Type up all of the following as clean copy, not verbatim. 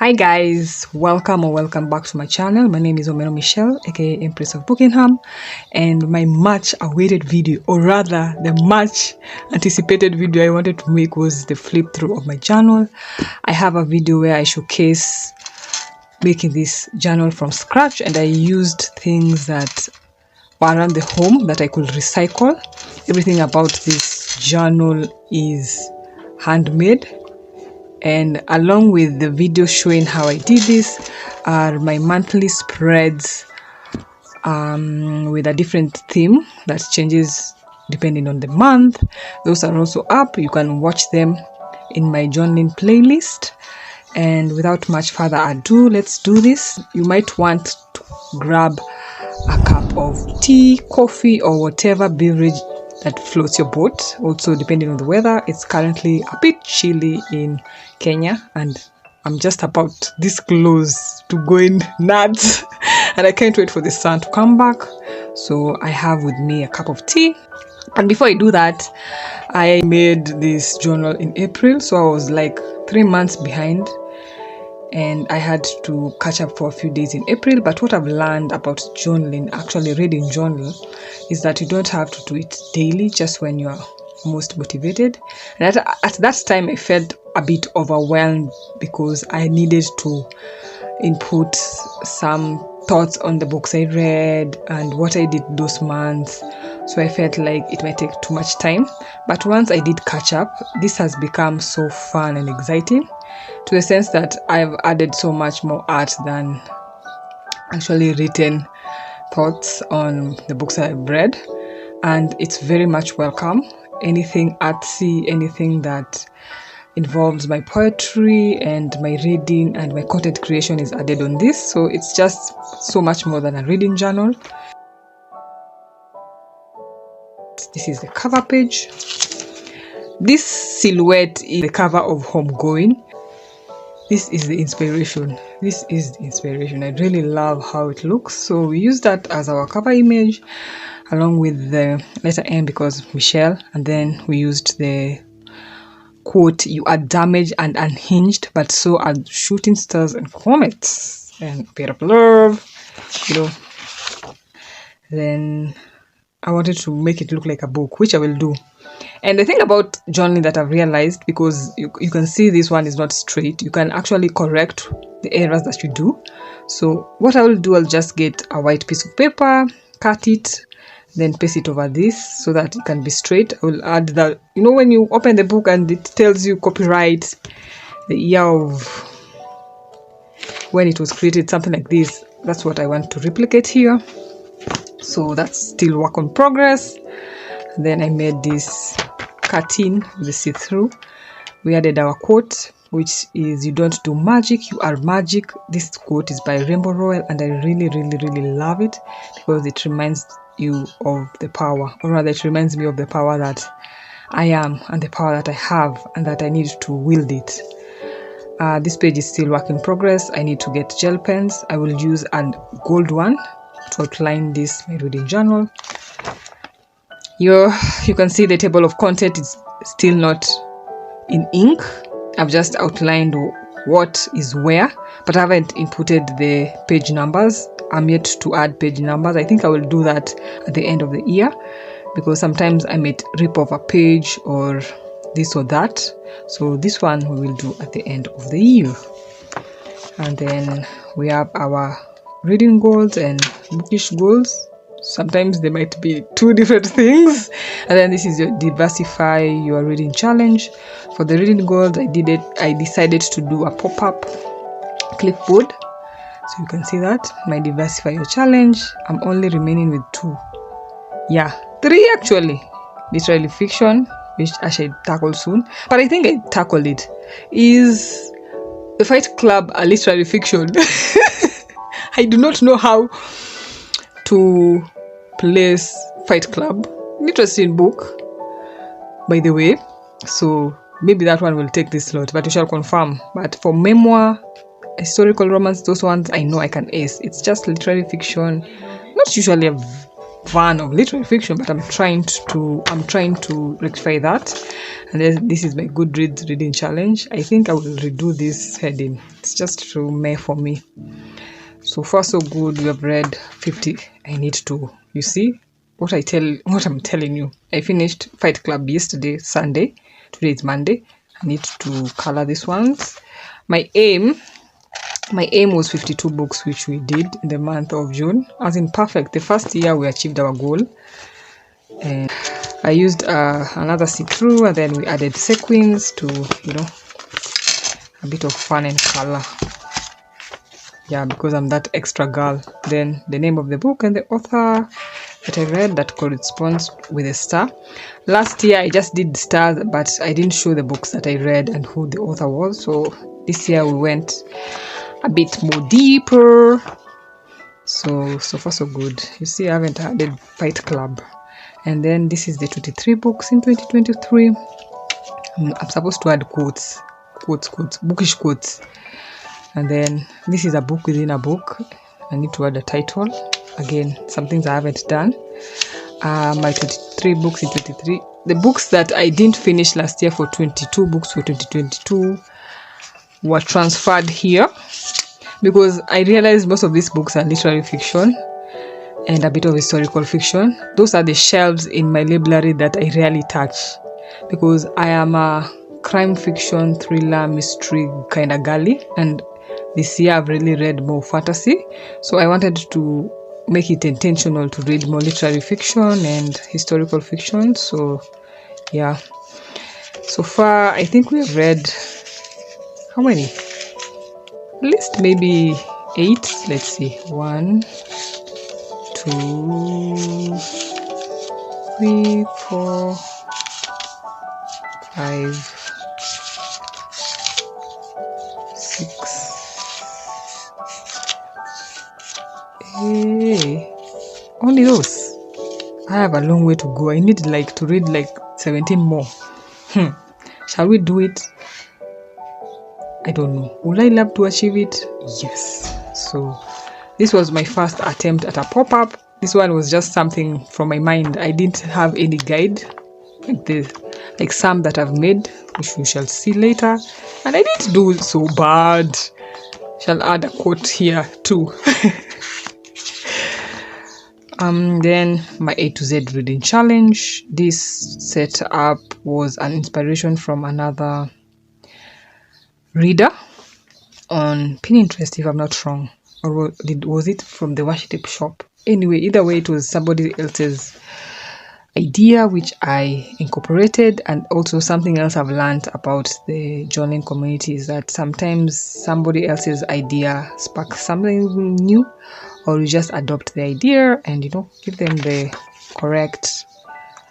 Hi guys, welcome back to my channel. My name is Omeno Michelle, aka Empress of Buckingham, and my much awaited video, or rather the much anticipated video I wanted to make was the flip through of my journal. I have a video where I showcase making this journal from scratch, and I used things that were around the home that I could recycle. Everything about this journal is handmade. And along with the video showing how I did this are my monthly spreads with a different theme that changes depending on the month. Those are also up. You can watch them in my journaling playlist. And without much further ado, let's do this. You might want to grab a cup of tea, coffee, or whatever beverage that floats your boat. Also, depending on the weather, it's currently a bit chilly in Kenya, and I'm just about this close to going nuts and I can't wait for the sun to come back. So I have with me a cup of tea, and before I do that, I made this journal in April, so I was like 3 months behind and I had to catch up for a few days in April. But what I've learned about journaling, actually reading journal, is that you don't have to do it daily, just when you're most motivated. And at that time I felt a bit overwhelmed because I needed to input some thoughts on the books I read and what I did those months. So I felt like it might take too much time. But once I did catch up, this has become so fun and exciting, to the sense that I've added so much more art than actually written thoughts on the books I've read. And it's very much welcome. Anything artsy, anything that involves my poetry and my reading and my content creation is added on this. So it's just so much more than a reading journal. This is the cover page. This silhouette is the cover of Homegoing. This is the inspiration. I really love how it looks. So we use that as our cover image, along with the letter M because Michelle, and then we used the quote, "You are damaged and unhinged, but so are shooting stars and comets," and a bit of love, Then I wanted to make it look like a book, which I will do. And the thing about journaling that I've realized, because you can see this one is not straight, you can actually correct the errors that you do. So what I will do, I'll just get a white piece of paper, cut it, then paste it over this so that it can be straight. I will add that, when you open the book and it tells you copyright, the year of when it was created, something like this. That's what I want to replicate here. So that's still work in progress. And then I made this curtain with the see-through. We added our quote, which is, "You don't do magic, you are magic." This quote is by Rainbow Royal, and I really love it because it reminds you of the power, or rather it reminds me of the power that I am and the power that I have, and that I need to wield it. This page is still work in progress. I need to get gel pens. I will use a gold one to outline this, my reading journal. You can see the table of content is still not in ink. I've just outlined what is where, but I haven't inputted the page numbers. I'm yet to add page numbers. I think I will do that at the end of the year, because sometimes I might rip off a page or this or that. So this one we will do at the end of the year. And then we have our reading goals and bookish goals. Sometimes they might be two different things. And then this is your diversify your reading challenge. For the reading goals, I decided to do a pop-up clipboard. So you can see that my diversify your challenge. I'm only remaining with 2. Yeah, 3 actually. Literary fiction, which I should tackle soon, but I think I tackled it. Is the Fight Club a literary fiction? I do not know how to place Fight Club. Interesting book, by the way. So maybe that one will take this slot, but we shall confirm. But for memoir, historical romance, those ones I know I can ace. It's just literary fiction. Not usually a fan of literary fiction, but I'm trying to rectify that. And then this is my Goodreads reading challenge. I think I will redo this heading. It's just too meh for me. So far so good. We have read 50. I need to, you see what I'm telling you. I finished Fight Club yesterday, Sunday. Today is Monday. I need to color these ones. My aim was 52 books, which we did in the month of June. As in perfect. The first year we achieved our goal. And I used another see-through, and then we added sequins to, a bit of fun and color. Yeah, because I'm that extra girl. Then the name of the book and the author that I read that corresponds with a star. Last year I just did stars, but I didn't show the books that I read and who the author was. So this year we went a bit more deeper. So far so good. You see, I haven't added Fight Club. And then this is the 23 books in 2023. I'm supposed to add quotes, bookish quotes. And then this is a book within a book. I need to add a title. Again, some things I haven't done. My 23 books in 23. The books that I didn't finish last year for 22 books for 2022 were transferred here, because I realized most of these books are literary fiction and a bit of historical fiction. Those are the shelves in my library that I rarely touch, because I am a crime fiction, thriller, mystery kind of girly, and this year I've really read more fantasy, so I wanted to make it intentional to read more literary fiction and historical fiction. So yeah, so far I think we have read, how many? At least maybe 8. Let's see, 1, 2, 3, 4, 5, 6. Hey, only those. I have a long way to go. I need to read 17 more. Shall we do it? I don't know. Would I love to achieve it? Yes. So this was my first attempt at a pop-up. This one was just something from my mind. I didn't have any guide like some that I've made, which we shall see later. And I didn't do so bad. Shall add a quote here too. Then my A to Z reading challenge. This setup was an inspiration from another reader on Pinterest, if I'm not wrong, or was it from the worship shop? Anyway, either way, it was somebody else's idea which I incorporated. And also something else I've learned about the journaling community is that sometimes somebody else's idea sparks something new, or you just adopt the idea and give them the correct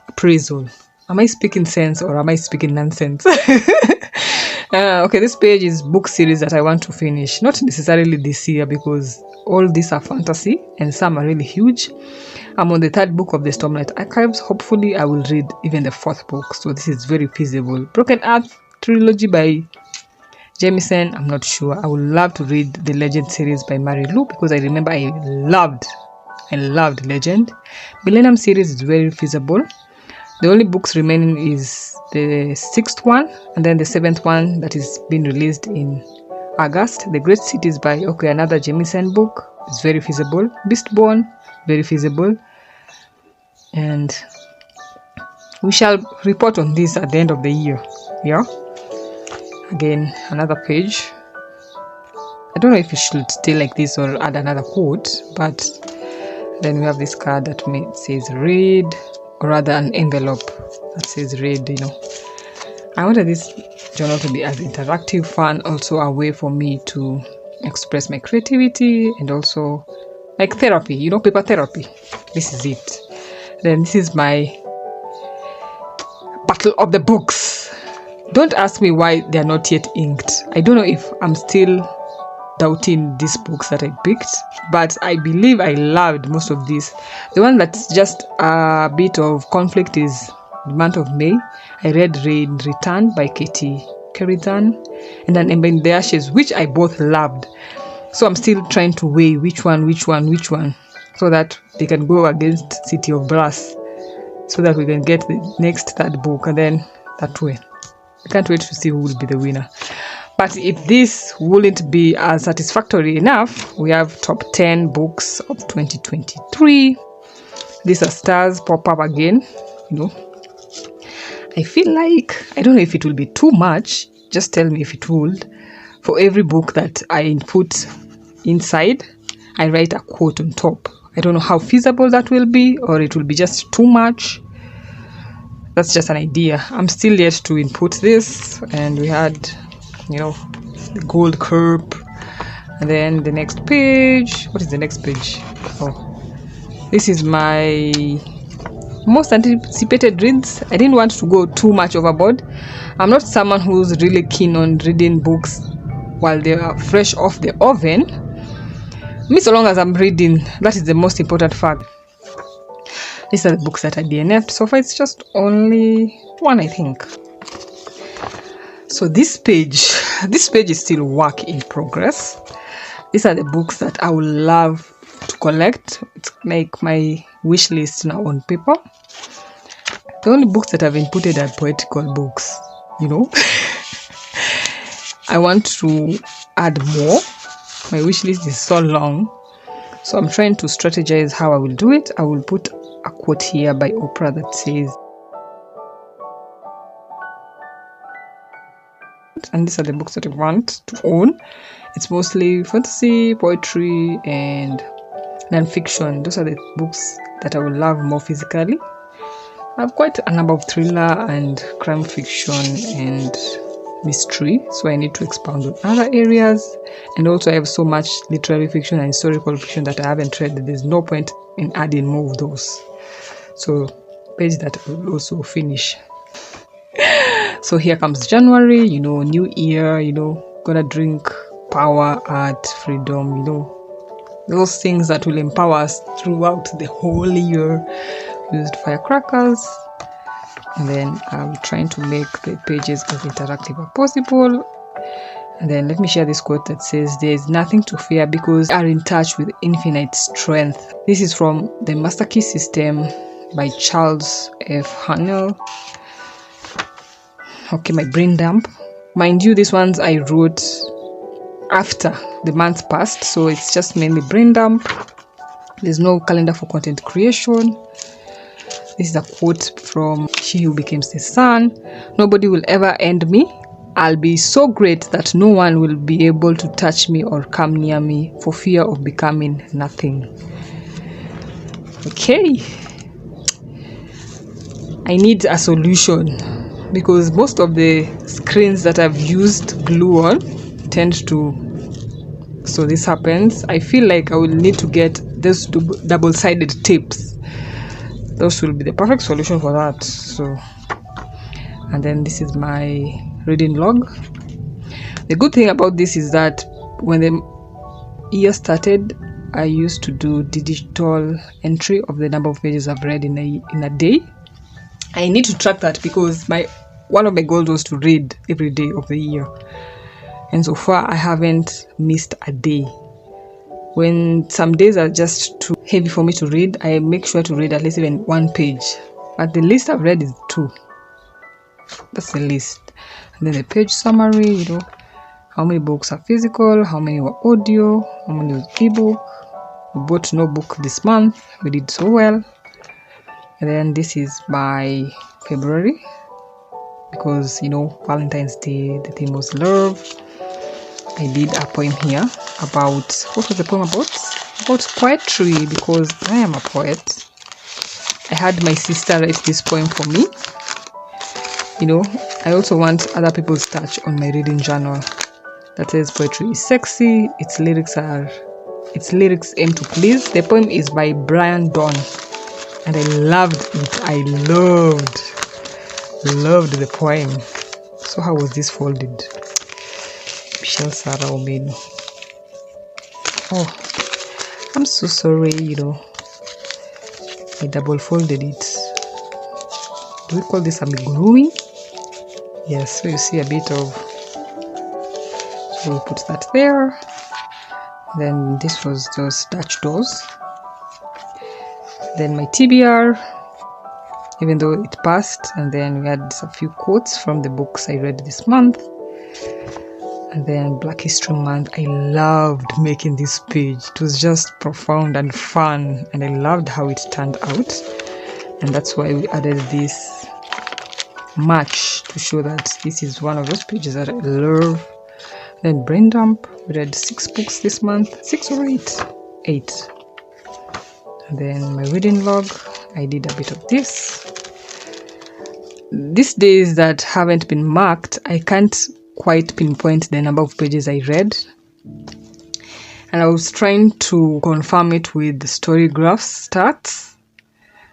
appraisal. Am I speaking sense or am I speaking nonsense? Okay, this page is book series that I want to finish, not necessarily this year, because all these are fantasy and some are really huge. I'm on the 3rd book of the Stormlight Archives. Hopefully I will read even the 4th book, so this is very feasible. Broken Earth trilogy by Jameson, I'm not sure. I would love to read the Legend series by Mary Lou, because I remember I loved Legend. Millennium series is very feasible. The only books remaining is the 6th one, and then the 7th one that is being released in August. The Great Cities by another Jameson book is very feasible. Beastborn, very feasible. And we shall report on this at the end of the year. Yeah. Again, another page. I don't know if you should stay like this or add another quote, but then we have this card that says read, or rather an envelope that says read. I wanted this journal to be as interactive, fun, also a way for me to express my creativity, and also like therapy, paper therapy. This is it. Then this is my battle of the books. Don't ask me why they are not yet inked. I don't know if I'm still doubting these books that I picked, but I believe I loved most of these. The one that's just a bit of conflict is the month of May. I read Rain Returned by Katie Keridan, and then Ember in the Ashes, which I both loved. So I'm still trying to weigh which one, so that they can go against City of Brass, so that we can get the next third book, and then that way. I can't wait to see who will be the winner. But if this wouldn't be satisfactory enough, we have top 10 books of 2023. These are stars pop up again, I feel like, I don't know if it will be too much, just tell me if it would. For every book that I input inside, I write a quote on top. I don't know how feasible that will be, or it will be just too much. That's just an idea. I'm still yet to input this, and we had, the gold curb, and then the next page. What is the next page? Oh, this is my most anticipated reads. I didn't want to go too much overboard. I'm not someone who's really keen on reading books while they are fresh off the oven. Me, so long as I'm reading, that is the most important fact. These are the books that are DNF'd. So far, it's just only one, I think. So this page is still work in progress. These are the books that I would love to collect. It's like my wish list now on paper. The only books that I've inputted are poetical books, I want to add more. My wish list is so long, so I'm trying to strategize how I will do it. I will put a quote here by Oprah that says, and these are the books that I want to own. It's mostly fantasy, poetry, and non-fiction. Those are the books that I will love more physically. I have quite a number of thriller and crime fiction and mystery, so I need to expand on other areas. And also I have so much literary fiction and historical fiction that I haven't read. There's no point in adding more of those. So page that will also finish. So here comes January, new year, gonna drink power, art, freedom, those things that will empower us throughout the whole year. Used firecrackers, and then I'm trying to make the pages as interactive as possible. And then let me share this quote that says, "There is nothing to fear because you are in touch with infinite strength." This is from The Master Key System by Charles F. Hannell. Okay, my brain dump. Mind you, these ones I wrote after the month passed, so it's just mainly brain dump. There's no calendar for content creation. This is a quote from She Who Becomes the Sun. "Nobody will ever end me. I'll be so great that no one will be able to touch me or come near me for fear of becoming nothing." Okay. I need a solution because most of the screens that I've used glue on tend to, so this happens. I feel like I will need to get those double-sided tapes. Those will be the perfect solution for that. So, and then this is my reading log. The good thing about this is that when the year started, I used to do digital entry of the number of pages I've read in a day. I need to track that because one of my goals was to read every day of the year, and so far I haven't missed a day. When some days are just too heavy for me to read, I make sure to read at least even one page. But the least I've read is 2. That's the least. And then the page summary, how many books are physical, how many were audio, how many was ebook. We bought no book this month. We did so well. And then this is my February, because Valentine's Day, the theme was love. I did a poem here about, what was the poem about? About poetry, because I am a poet. I had my sister write this poem for me. I also want other people's touch on my reading journal that says poetry is sexy, its lyrics aim to please. The poem is by Brian Donn, and I loved it. I loved the poem. So how was this folded? Michelle Sarah Omeno. Oh, I'm so sorry, I double folded it. Do we call this amiguruing? Yes, so you see a bit of, so we'll put that there. Then this was those Dutch doors. Then my TBR, even though it passed, and then we had a few quotes from the books I read this month. And then Black History Month. I loved making this page. It was just profound and fun, and I loved how it turned out. And that's why we added this match to show that this is one of those pages that I love. Then Brain Dump. We read 6 books this month. 6 or 8? 8. And then my reading log. I did a bit of this. These days that haven't been marked, I can't quite pinpoint the number of pages I read, and I was trying to confirm it with the story graphs stats,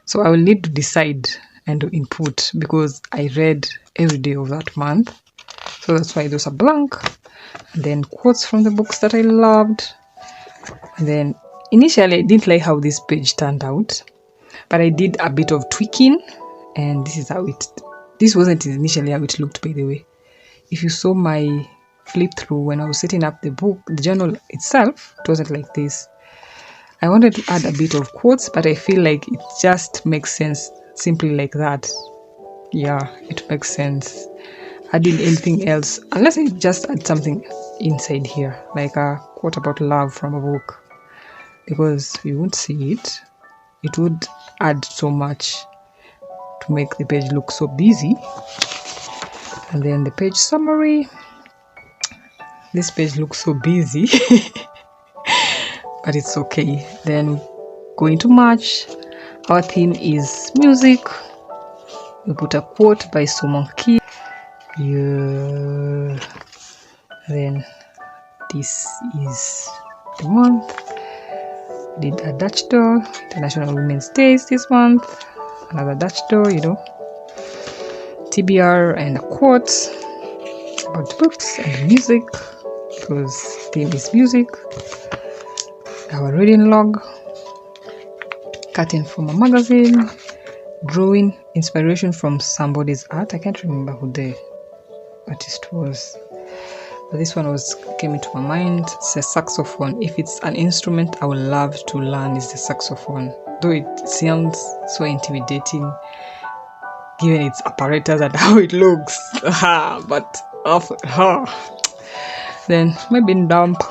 so I will need to decide and to input, because I read every day of that month, so that's why those are blank. And then quotes from the books that I loved. And then initially I didn't like how this page turnn out, but I did a bit of tweaking, and this wasn't initially how it looked, by the way. If you saw my flip through when I was setting up the book, the journal itself, it wasn't like this. I wanted to add a bit of quotes, but I feel like it just makes sense simply like that. Yeah, it makes sense. Adding anything else, unless I just add something inside here, like a quote about love from a book, because you won't see it. It would add so much to make the page look so busy. And then the page summary. This page looks so busy, but it's okay. Then going to March, our theme is music. We put a quote by Suman Key. Yeah. Then this is the month. We did a Dutch door, International Women's Days this month. Another Dutch door, TBR and a quote about books and music, because theme is music. Our reading log, cutting from a magazine, drawing inspiration from somebody's art. I can't remember who the artist was, but this one came into my mind. It's a saxophone. If it's an instrument I would love to learn, is the saxophone, though it sounds so intimidating given its apparatus and how it looks. But then my bin dump,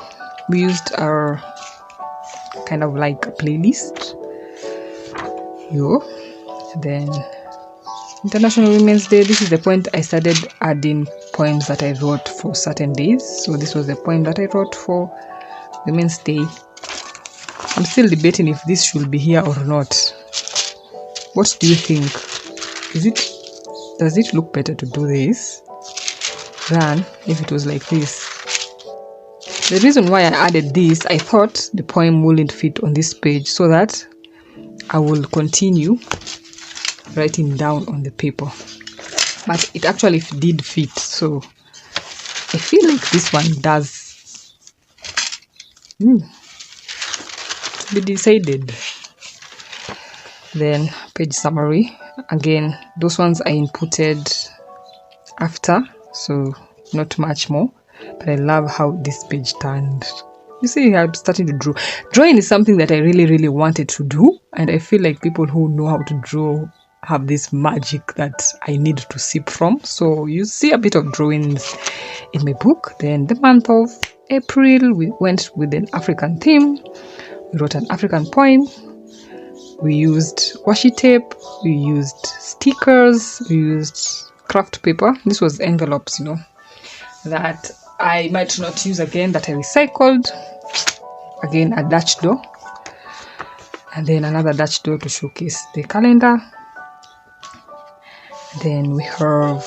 we used our kind of like a playlist. Then International Women's Day. This is the point I started adding poems that I wrote for certain days. So this was the poem that I wrote for Women's Day. I'm still debating if this should be here or not. What do you think? Does it look better to do this than if it was like this? The reason why I added this, I thought the poem wouldn't fit on this page, so that I will continue writing down on the paper. But it actually did fit, so I feel like this one does. To be decided. Then page summary. Again, those ones I inputted after, so not much more, but I love how this page turned. You see, I'm starting to draw. Drawing is something that I really wanted to do, and I feel like people who know how to draw have this magic that I need to sip from. So you see a bit of drawings in my book. Then the month of April, we went with an African theme. We wrote an African poem. We used washi tape, we used stickers, we used craft paper. This was envelopes, that I might not use again, that I recycled. Again, a Dutch door. And then another Dutch door to showcase the calendar. Then we have,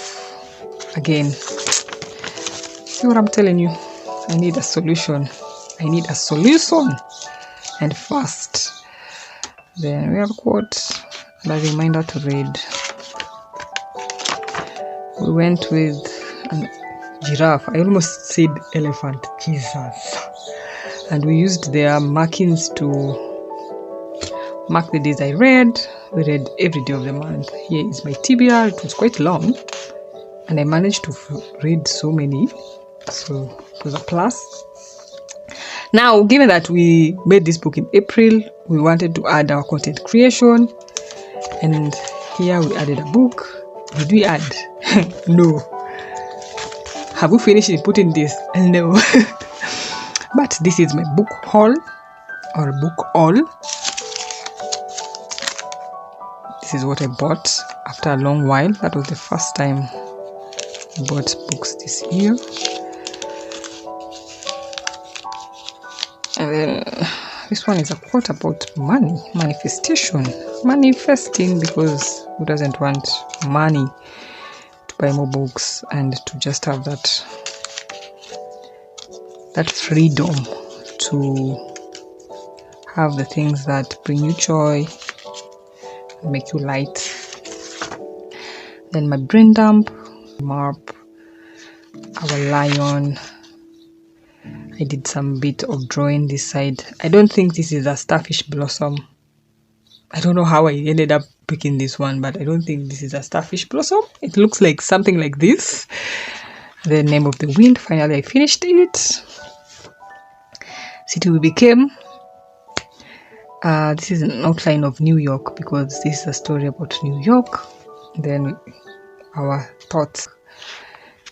again, see what I'm telling you? I need a solution. And fast. Then we have a quote and a reminder to read. We went with a giraffe. I almost said elephant. Jesus. And we used their markings to mark the days I read. We read every day of the month. Here is my TBR. It was quite long, and I managed to read so many, so it was a plus. Now, given that we made this book in April, we wanted to add our content creation, and here we added a book. Did we add? No. Have we finished putting this? No. But this is my book haul, or book haul. This is what I bought after a long while. That was the first time I bought books this year. And then this one is a quote about money, manifestation, manifesting, because who doesn't want money to buy more books and to just have that freedom to have the things that bring you joy, make you light. Then my brain dump, map, our lion. I did some bit of drawing this side. I don't think this is a starfish blossom. I don't know how I ended up picking this one, but I don't think this is a starfish blossom. It looks like something like this. The name of the wind. Finally, I finished it. City we became. This is an outline of New York, because this is a story about New York. Then our thoughts.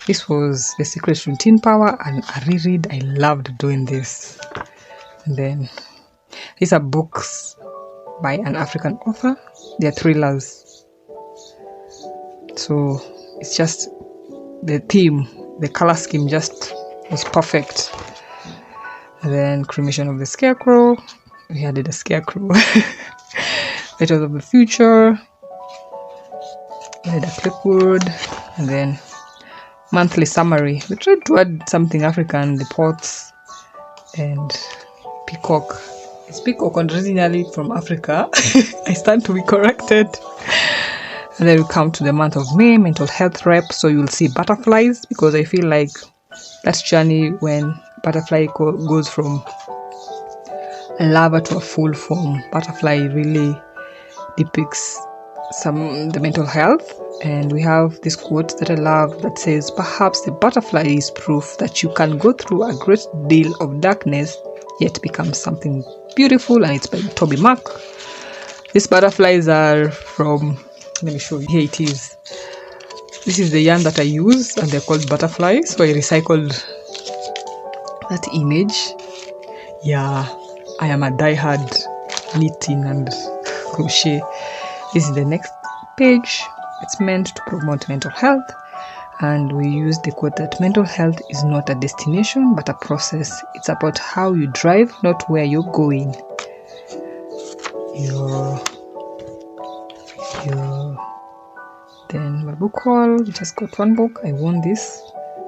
This was The Secret Routine Power, and a reread. I loved doing this. And then these are books by an African author. They are thrillers. So it's just the theme, the color scheme just was perfect. And then Cremation of the Scarecrow. We added a scarecrow. Letters of the Future. We had a clipboard. And then monthly summary. We tried to add something African, the pots and peacock. It's peacock originally from Africa. I stand to be corrected. And then we come to the month of May, mental health rep. So you'll see butterflies, because I feel like that's journey when butterfly goes from a larva to a full form. Butterfly really depicts the mental health. And we have this quote that I love that says, "Perhaps the butterfly is proof that you can go through a great deal of darkness yet become something beautiful." And it's by Toby Mac. These butterflies are from, let me show you. Here it is. This is the yarn that I use, and they're called butterflies. So I recycled that image. Yeah, I am a diehard knitting and crochet. This is the next page. It's meant to promote mental health, and we use the quote that mental health is not a destination but a process. It's about how you drive, not where you're going. Then my book haul, we just got one book. I won this.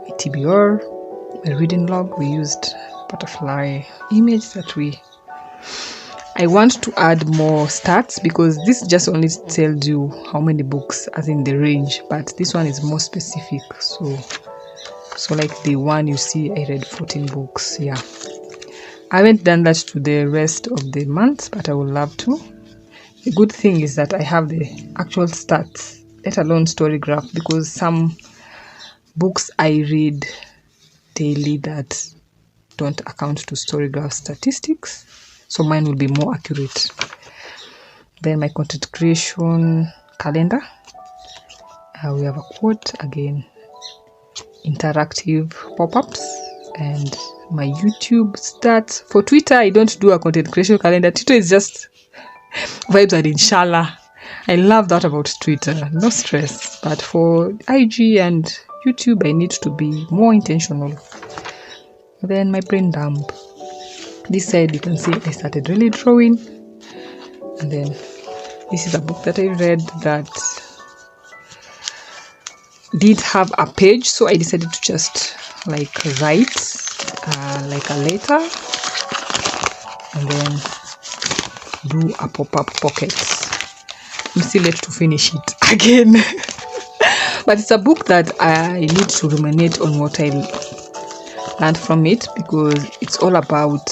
My TBR, my reading log. We used butterfly image that I want to add more stats, because this just only tells you how many books, as in the range, but this one is more specific. So like the one you see, I read 14 books. Yeah, I haven't done that to the rest of the month, but I would love to. The good thing is that I have the actual stats, let alone story graph, because some books I read daily that don't account to story graph statistics. So mine will be more accurate. Then my content creation calendar. We have a quote again, interactive pop-ups, and my YouTube stats. For Twitter, I don't do a content creation calendar. Twitter is just vibes and inshallah. I love that about Twitter. No stress. But for IG and YouTube, I need to be more intentional. Then my brain dump. This side, you can see I started really drawing. And then this is a book that I read that did have a page, so I decided to just like write like a letter, and then do a pop-up pocket. I'm still left to finish it again. But it's a book that I need to ruminate on what I learned from it, because it's all about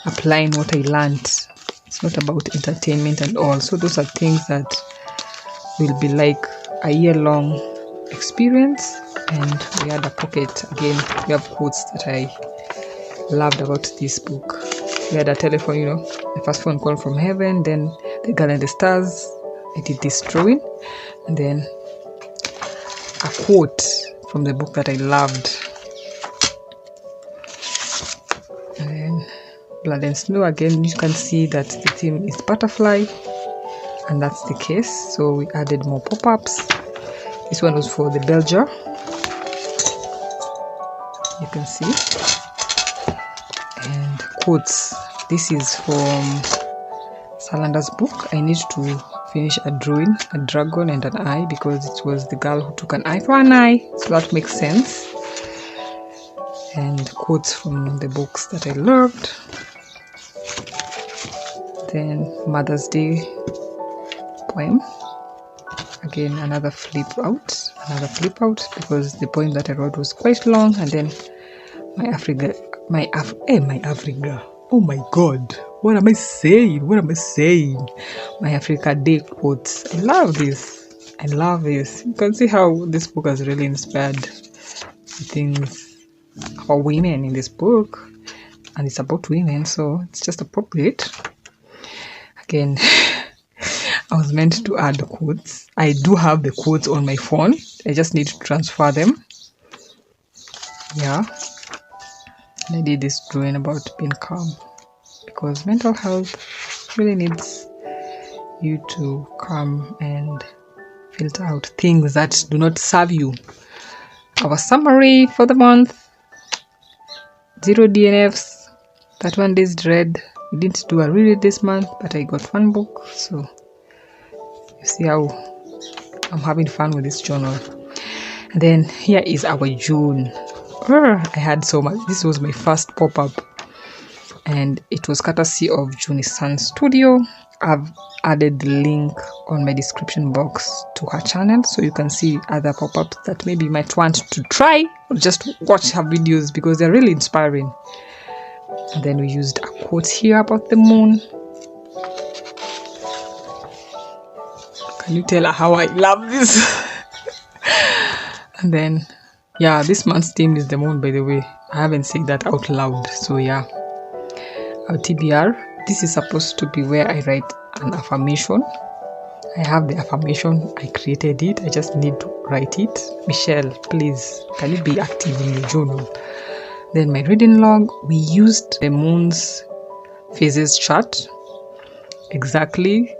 applying what I learned. It's not about entertainment and all. So those are things that will be like a year-long experience. And we had a pocket again. We have quotes that I loved about this book. We had a telephone, you know, the first phone call from heaven, then the girl and the stars. I did this drawing, and then a quote from the book that I loved. And then Blood and Snow, again, you can see that the theme is butterfly, and that's the case. So we added more pop-ups. This one was for the bell jar. You can see. And quotes. This is from Salanda's book. I need to finish a drawing, a dragon and an eye, because it was the girl who took an eye for an eye. So that makes sense. And quotes from the books that I loved. Then Mother's Day poem. Again, another flip out, because the poem that I wrote was quite long. And then my Africa. Oh my God, what am I saying? My Africa Day quotes. I love this. You can see how this book has really inspired things for women in this book, and it's about women, so it's just appropriate. Again, I was meant to add quotes. I do have the quotes on my phone. I just need to transfer them. Yeah. And I did this drawing about being calm, because mental health really needs you to calm and filter out things that do not serve you. Our summary for the month: 0 DNFs, 31 days dread. We didn't do a read this month, but I got one book, so you see how I'm having fun with this journal. And then here is our June. I had so much. This was my first pop-up, and it was courtesy of Junisan Studio. I've added the link on my description box to her channel, so you can see other pop-ups that maybe you might want to try, or just watch her videos, because they're really inspiring. And then we used a quote here about the moon. Can you tell her how I love this? And then, yeah, this month's theme is the moon, by the way. I haven't said that out loud, so yeah. Our TBR, this is supposed to be where I write an affirmation. I have the affirmation, I created it, I just need to write it. Michelle, please, can you be active in your journal? Then my reading log, we used the moon's phases chart. Exactly.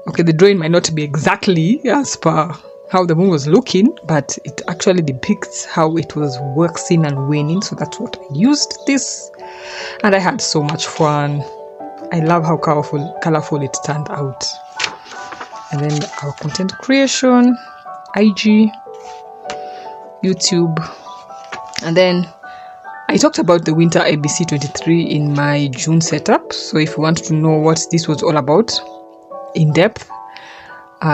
Okay, the drawing might not be exactly as per how the moon was looking, but it actually depicts how it was waxing and waning, so that's what I used this. And I had so much fun. I love how colorful it turned out. And then our content creation, IG, YouTube. And then I talked about the winter ABC 23 in my June setup, so if you want to know what this was all about in depth,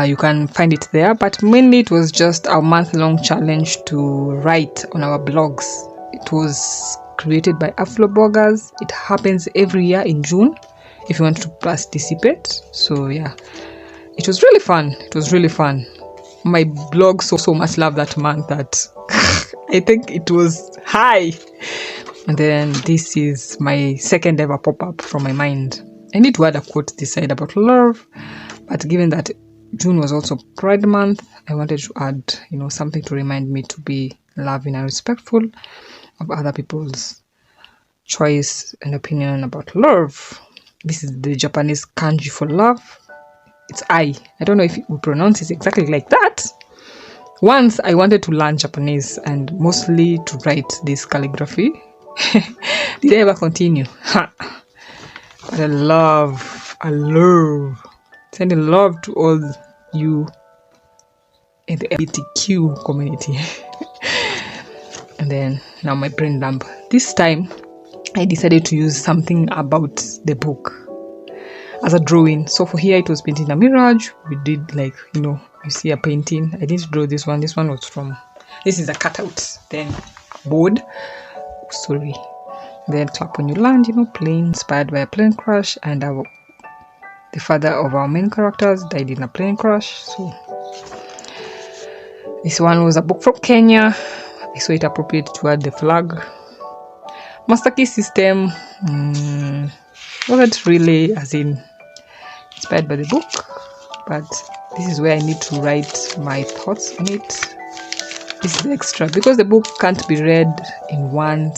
you can find it there. But mainly it was just our month-long challenge to write on our blogs. It was created by Afro bloggers. It happens every year in June if you want to participate. So yeah, it was really fun. My blog so much love that month that I think it was high. And then this is my second ever pop-up from my mind. I need to add a quote this side about love, but given that June was also Pride Month, I wanted to add, something to remind me to be loving and respectful of other people's choice and opinion about love. This is the Japanese kanji for love. It's I don't know if we pronounce it exactly like that. Once I wanted to learn Japanese and mostly to write this calligraphy. Did I ever continue? But I love sending love to all you in the LGBTQ community. And then now my brain dump. This time I decided to use something about the book as a drawing. So for here it was painting a mirage. We did you see a painting. I didn't draw this one. This one was this is a cutout. Then board. Sorry. Then Clap When You Land, plane, inspired by a plane crash, and the father of our main characters died in a plane crash. So this one was a book from Kenya. I saw it appropriate to add the flag. Master key system wasn't really as in inspired by the book, but this is where I need to write my thoughts on it. This is extra because the book can't be read in one.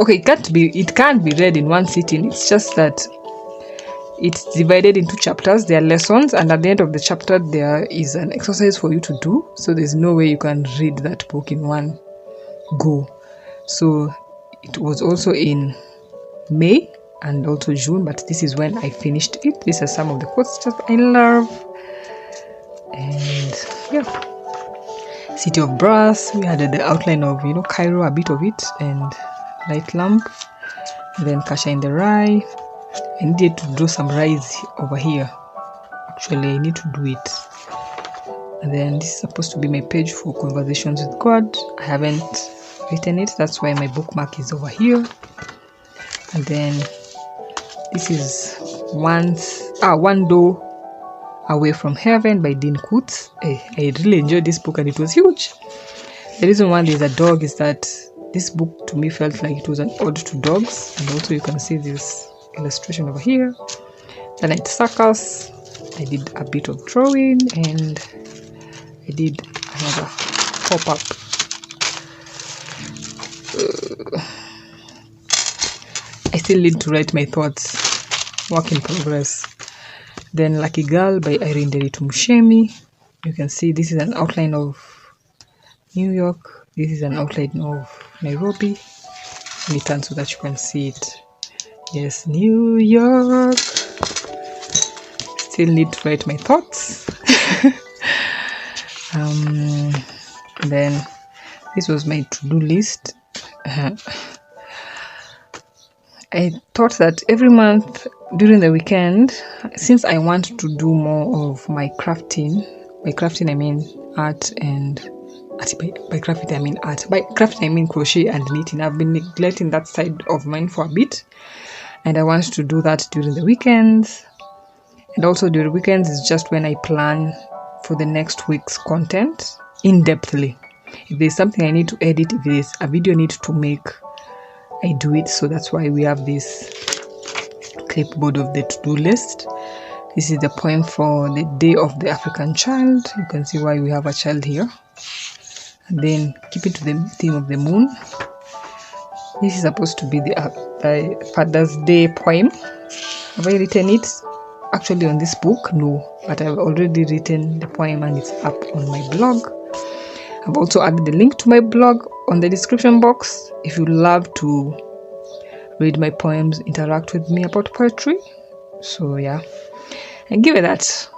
Okay, it can't be read in one sitting. It's just that it's divided into chapters. There are lessons, and at the end of the chapter there is an exercise for you to do. So there's no way you can read that book in one go. So it was also in May and also June, but this is when I finished it. These are some of the quotes that I love. And yeah, City of Brass, we had the outline of Cairo, a bit of it, and Light Lamp, and then Kasha in the Rye. I needed to do some rise over here. Actually, I need to do it. And then this is supposed to be my page for conversations with God. I haven't written it, that's why my bookmark is over here. And then this is One Door Away from Heaven by Dean Koontz. I really enjoyed this book and it was huge. The reason why there's a dog is that this book to me felt like it was an ode to dogs, and also you can see this illustration over here. The Night Circus, I did a bit of drawing, and I did another pop-up. I still need to write my thoughts, work in progress. Then Lucky Girl by Irene Mushemi. You can see this is an outline of New York, this is an outline of Nairobi. Let me turn so that you can see it. Yes, New York. Still need to write my thoughts. Then this was my to-do list. I thought that every month during the weekend, since I want to do more of my crafting, by crafting I mean art, and by crafting I mean art, by crafting I mean crochet and knitting. I've been neglecting that side of mine for a bit, and I want to do that during the weekends. And also during weekends is just when I plan for the next week's content in-depthly. If there's something I need to edit, if there's a video I need to make, I do it. So that's why we have this clipboard of the to-do list. This is the poem for the Day of the African Child. You can see why we have a child here. And then keep it to the theme of the moon. This is supposed to be the Father's Day poem. Have I written it actually on this book? No, but I've already written the poem and it's up on my blog. I've also added the link to my blog on the description box if you love to read my poems, interact with me about poetry. So yeah, and given that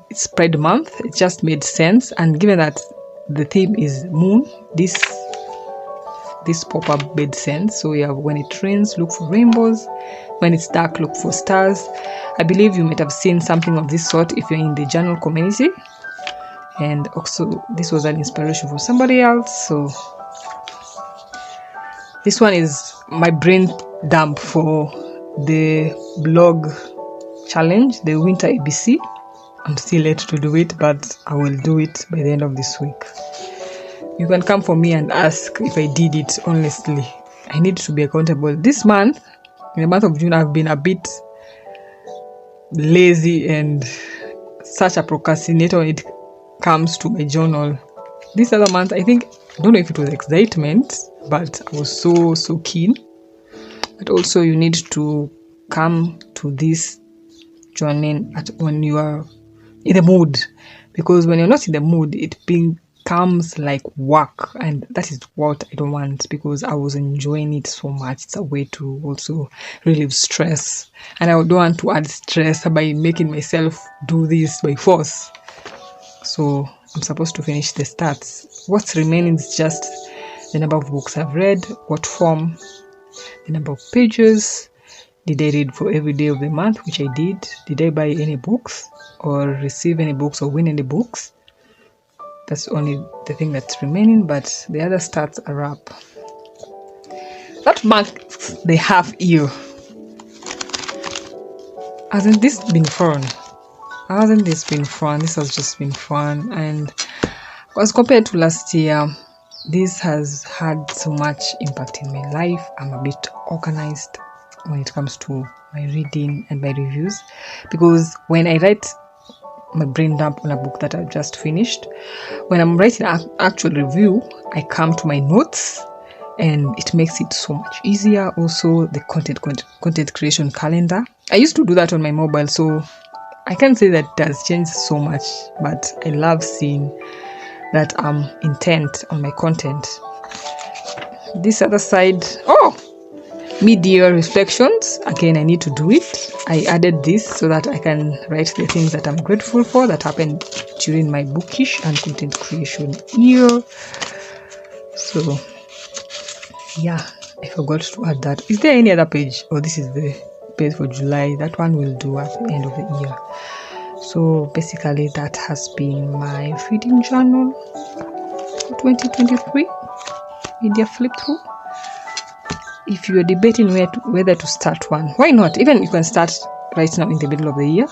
it's Pride Month, it just made sense, and given that the theme is moon, this pop-up made sense. So yeah, when it rains, look for rainbows. When it's dark, look for stars. I believe you might have seen something of this sort if you're in the journal community. And also, this was an inspiration for somebody else. So this one is my brain dump for the blog challenge, the winter ABC. I'm still late to do it, but I will do it by the end of this week. You can come for me and ask if I did it honestly. I need to be accountable. This month, in the month of June, I've been a bit lazy and such a procrastinator when it comes to my journal. This other month, I don't know if it was excitement, but I was so keen. But also you need to come to this journaling when you are in the mood, because when you're not in the mood, it becomes like work, and that is what I don't want, because I was enjoying it so much. It's a way to also relieve stress, and I don't want to add stress by making myself do this by force. So I'm supposed to finish the stats. What's remaining is just the number of books I've read, what form, the number of pages. Did I read for every day of the month, which I did? Did I buy any books or receive any books or win any books? That's only the thing that's remaining, but the other stats are up. That marks the half year. Hasn't this been fun? This has just been fun. And as compared to last year, this has had so much impact in my life. I'm a bit organized when it comes to my reading and my reviews, because when I write my brain dump on a book that I've just finished, when I'm writing an actual review, I come to my notes, and it makes it so much easier. Also, the content creation calendar, I used to do that on my mobile, so I can't say that it has changed so much, but I love seeing that I'm intent on my content. This other side, mid-year reflections, again, I need to do it. I added this so that I can write the things that I'm grateful for that happened during my bookish and content creation year. So yeah, I forgot to add that. Is there any other page? This is the page for July. That one will do at the end of the year. So basically that has been my reading journal for 2023 media flip through. If you're debating whether to start one, why not? Even you can start right now in the middle of the year,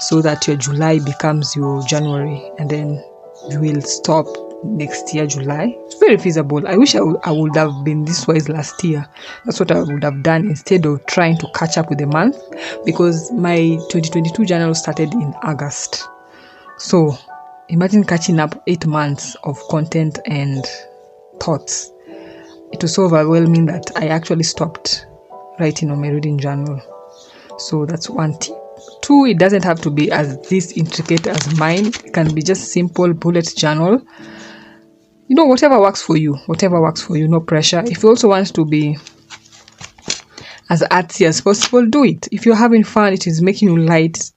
so that your July becomes your January, and then you will stop next year July. It's very feasible. I wish I would have been this wise last year. That's what I would have done instead of trying to catch up with the month, because my 2022 journal started in August. So imagine catching up 8 months of content and thoughts. It was so overwhelming that I actually stopped writing on my reading journal. So that's one tip. 2, it doesn't have to be as this intricate as mine. It can be just simple bullet journal. Whatever works for you, no pressure. If you also want to be as artsy as possible, do it. If you're having fun, it is making you light,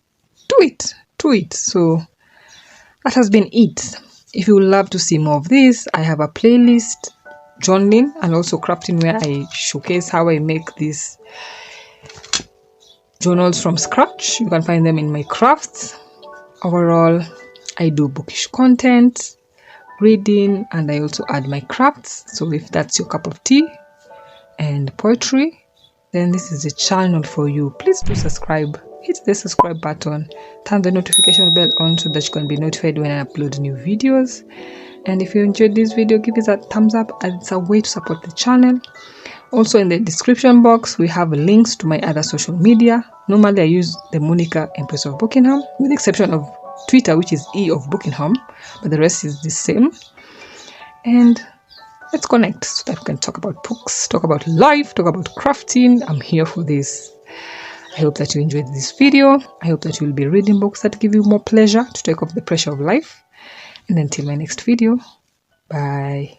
do it. So that has been it. If you would love to see more of this, I have a playlist, journaling and also crafting, where I showcase how I make these journals from scratch. You can find them in my crafts. Overall, I do bookish content, reading, and I also add my crafts. So if that's your cup of tea and poetry, then this is the channel for you. Please do subscribe. Hit the subscribe button, turn the notification bell on so that you can be notified when I upload new videos. And if you enjoyed this video, give it a thumbs up, as it's a way to support the channel. Also, in the description box, we have links to my other social media. Normally I use the moniker Empress of Buckingham, with the exception of Twitter, which is E of Buckingham, but the rest is the same. And let's connect so that we can talk about books, talk about life, talk about crafting. I'm here for this. I hope that you enjoyed this video. I hope that you will be reading books that give you more pleasure to take off the pressure of life. And until my next video, bye.